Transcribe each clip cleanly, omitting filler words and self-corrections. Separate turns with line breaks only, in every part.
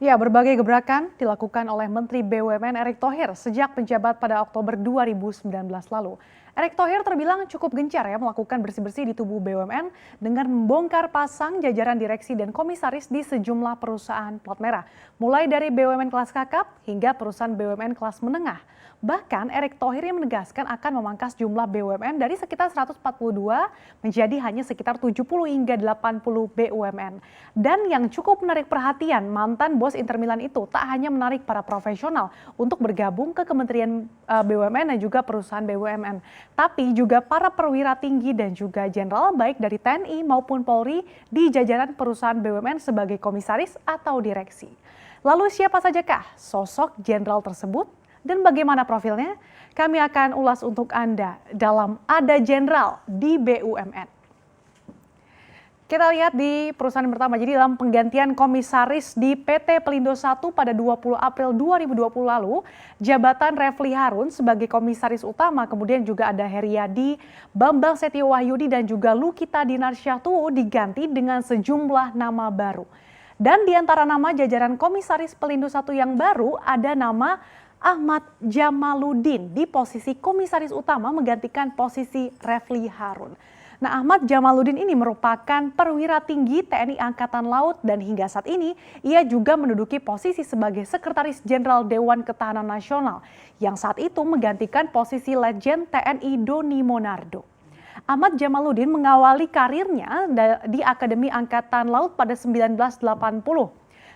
Ya, berbagai gebrakan dilakukan oleh Menteri BUMN Erick Thohir sejak menjabat pada Oktober 2019 lalu. Erick Thohir terbilang cukup gencar ya melakukan bersih-bersih di tubuh BUMN dengan membongkar pasang jajaran direksi dan komisaris di sejumlah perusahaan plat merah. Mulai dari BUMN kelas kakap hingga perusahaan BUMN kelas menengah. Bahkan Erick Thohir yang menegaskan akan memangkas jumlah BUMN dari sekitar 142 menjadi hanya sekitar 70 hingga 80 BUMN. Dan yang cukup menarik perhatian, mantan bos Inter Milan itu tak hanya menarik para profesional untuk bergabung ke Kementerian BUMN dan juga perusahaan BUMN, tapi juga para perwira tinggi dan juga jenderal baik dari TNI maupun Polri di jajaran perusahaan BUMN sebagai komisaris atau direksi. Lalu siapa sajakah sosok jenderal tersebut? Dan bagaimana profilnya? Kami akan ulas untuk Anda dalam Ada Jenderal di BUMN. Kita lihat di perusahaan pertama, jadi dalam penggantian komisaris di PT Pelindo 1 pada 20 April 2020 lalu, jabatan Refli Harun sebagai komisaris utama, kemudian juga ada Heriadi, Bambang Setio Wahyudi dan juga Lukita Dinarsyah diganti dengan sejumlah nama baru. Dan di antara nama jajaran komisaris Pelindo 1 yang baru ada nama Ahmad Jamaluddin di posisi komisaris utama menggantikan posisi Refli Harun. Nah, Ahmad Jamaluddin ini merupakan perwira tinggi TNI Angkatan Laut dan hingga saat ini ia juga menduduki posisi sebagai Sekretaris Jenderal Dewan Ketahanan Nasional yang saat itu menggantikan posisi Letjen TNI Doni Monardo. Ahmad Jamaluddin mengawali karirnya di Akademi Angkatan Laut pada 1980.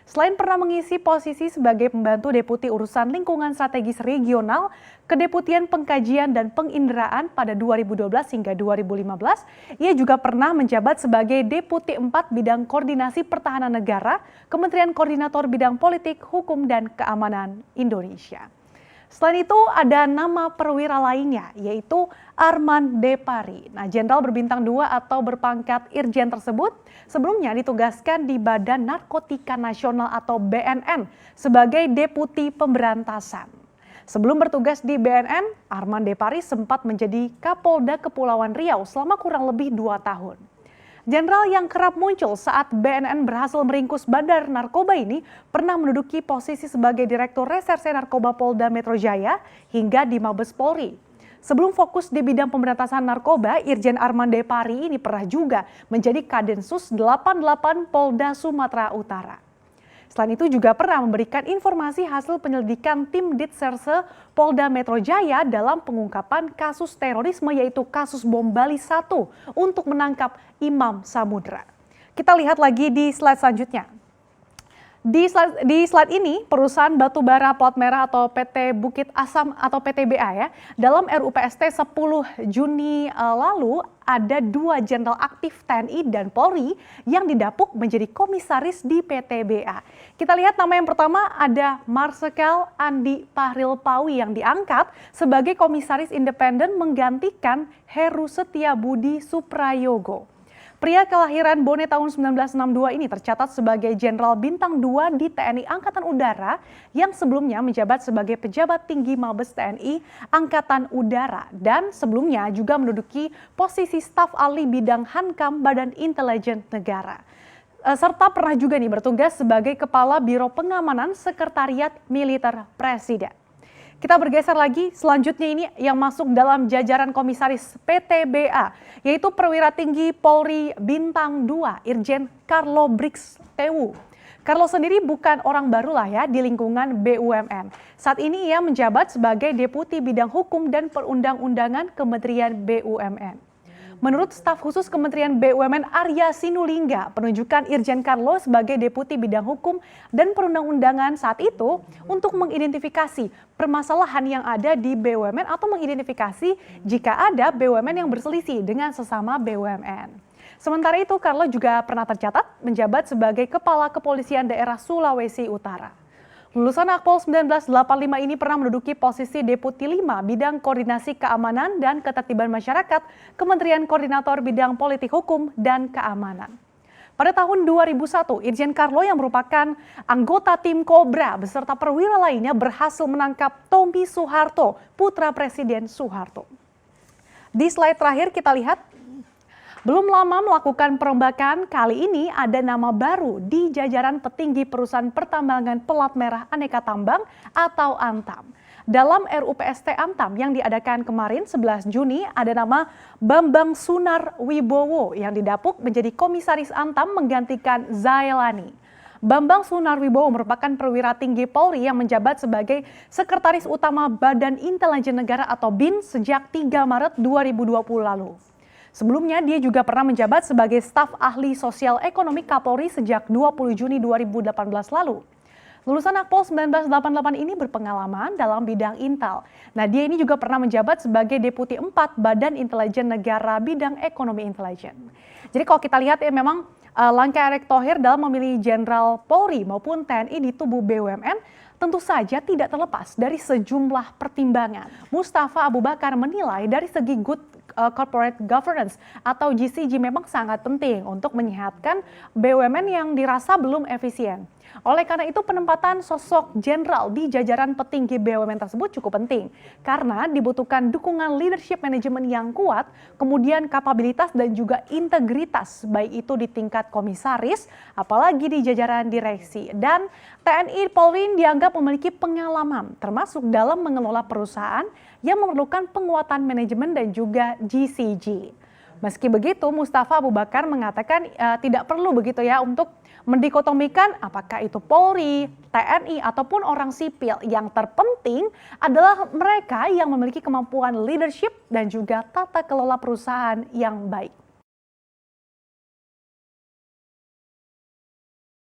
Selain pernah mengisi posisi sebagai pembantu Deputi Urusan Lingkungan Strategis Regional, Kedeputian Pengkajian dan Penginderaan pada 2012 hingga 2015, ia juga pernah menjabat sebagai Deputi 4 Bidang Koordinasi Pertahanan Negara, Kementerian Koordinator Bidang Politik, Hukum, dan Keamanan Indonesia. Selain itu ada nama perwira lainnya yaitu Arman Depari. Nah, jenderal berbintang 2 atau berpangkat Irjen tersebut sebelumnya ditugaskan di Badan Narkotika Nasional atau BNN sebagai Deputi Pemberantasan. Sebelum bertugas di BNN, Arman Depari sempat menjadi Kapolda Kepulauan Riau selama kurang lebih 2 tahun. Jenderal yang kerap muncul saat BNN berhasil meringkus bandar narkoba ini pernah menduduki posisi sebagai Direktur Reserse Narkoba Polda Metro Jaya hingga di Mabes Polri. Sebelum fokus di bidang pemberantasan narkoba, Irjen Arman Depari ini pernah juga menjadi Kadensus 88 Polda Sumatera Utara. Selain itu juga pernah memberikan informasi hasil penyelidikan tim Ditserse Polda Metro Jaya dalam pengungkapan kasus terorisme yaitu kasus bom Bali 1 untuk menangkap Imam Samudra. Kita lihat lagi di slide selanjutnya. Di slide ini, perusahaan batubara plat merah atau PT Bukit Asam atau PTBA ya, dalam RUPST 10 Juni lalu ada 2 jenderal aktif TNI dan Polri yang didapuk menjadi komisaris di PTBA. Kita lihat nama yang pertama ada Marsikal Andi Pahril Pawi yang diangkat sebagai komisaris independen menggantikan Heru Setiabudi Suprayogo. Pria kelahiran Bone tahun 1962 ini tercatat sebagai Jenderal Bintang 2 di TNI Angkatan Udara yang sebelumnya menjabat sebagai pejabat tinggi Mabes TNI Angkatan Udara dan sebelumnya juga menduduki posisi staf ahli bidang Hankam Badan Intelijen Negara. Serta pernah juga bertugas sebagai Kepala Biro Pengamanan Sekretariat Militer Presiden. Kita bergeser lagi, selanjutnya ini yang masuk dalam jajaran komisaris PTBA, yaitu perwira tinggi Polri Bintang 2, Irjen Carlo Brix Tewu. Carlo sendiri bukan orang baru lah ya di lingkungan BUMN. Saat ini ia menjabat sebagai Deputi Bidang Hukum dan Perundang-undangan Kementerian BUMN. Menurut staf khusus Kementerian BUMN Arya Sinulinga, penunjukan Irjen Carlo sebagai Deputi Bidang Hukum dan Perundang-undangan saat itu untuk mengidentifikasi permasalahan yang ada di BUMN atau mengidentifikasi jika ada BUMN yang berselisih dengan sesama BUMN. Sementara itu, Carlo juga pernah tercatat menjabat sebagai Kepala Kepolisian Daerah Sulawesi Utara. Lulusan Akpol 1985 ini pernah menduduki posisi Deputi 5 Bidang Koordinasi Keamanan dan Ketertiban Masyarakat, Kementerian Koordinator Bidang Politik Hukum dan Keamanan. Pada tahun 2001, Irjen Carlo yang merupakan anggota tim Kobra beserta perwira lainnya berhasil menangkap Tommy Soeharto, putra Presiden Soeharto. Di slide terakhir kita lihat Belum lama melakukan perombakan, kali ini ada nama baru di jajaran petinggi perusahaan pertambangan pelat merah aneka tambang atau Antam. Dalam RUU PST Antam yang diadakan kemarin 11 Juni ada nama Bambang Sunar Wibowo yang didapuk menjadi komisaris Antam menggantikan Zailani. Bambang Sunar Wibowo merupakan perwira tinggi Polri yang menjabat sebagai Sekretaris Utama Badan Intelijen Negara atau BIN sejak 3 Maret 2020 lalu. Sebelumnya dia juga pernah menjabat sebagai staf ahli sosial ekonomi Kapolri sejak 20 Juni 2018 lalu. Lulusan Akpol 1988 ini berpengalaman dalam bidang Intel. Nah, dia ini juga pernah menjabat sebagai Deputi 4 Badan Intelijen Negara bidang ekonomi intelijen. Jadi kalau kita lihat ya memang langkah Erick Thohir dalam memilih Jenderal Polri maupun TNI di tubuh BUMN tentu saja tidak terlepas dari sejumlah pertimbangan. Mustafa Abu Bakar menilai dari segi good corporate governance atau GCG memang sangat penting untuk menyehatkan BUMN yang dirasa belum efisien. Oleh karena itu penempatan sosok jenderal di jajaran petinggi BUMN tersebut cukup penting karena dibutuhkan dukungan leadership manajemen yang kuat, kemudian kapabilitas dan juga integritas baik itu di tingkat komisaris apalagi di jajaran direksi. Dan TNI Polri dianggap memiliki pengalaman termasuk dalam mengelola perusahaan yang memerlukan penguatan manajemen dan juga GCG. Meski begitu, Mustafa Abu Bakar mengatakan tidak perlu begitu ya untuk mendikotomikan apakah itu Polri, TNI ataupun orang sipil. Yang terpenting adalah mereka yang memiliki kemampuan leadership dan juga tata kelola perusahaan yang baik.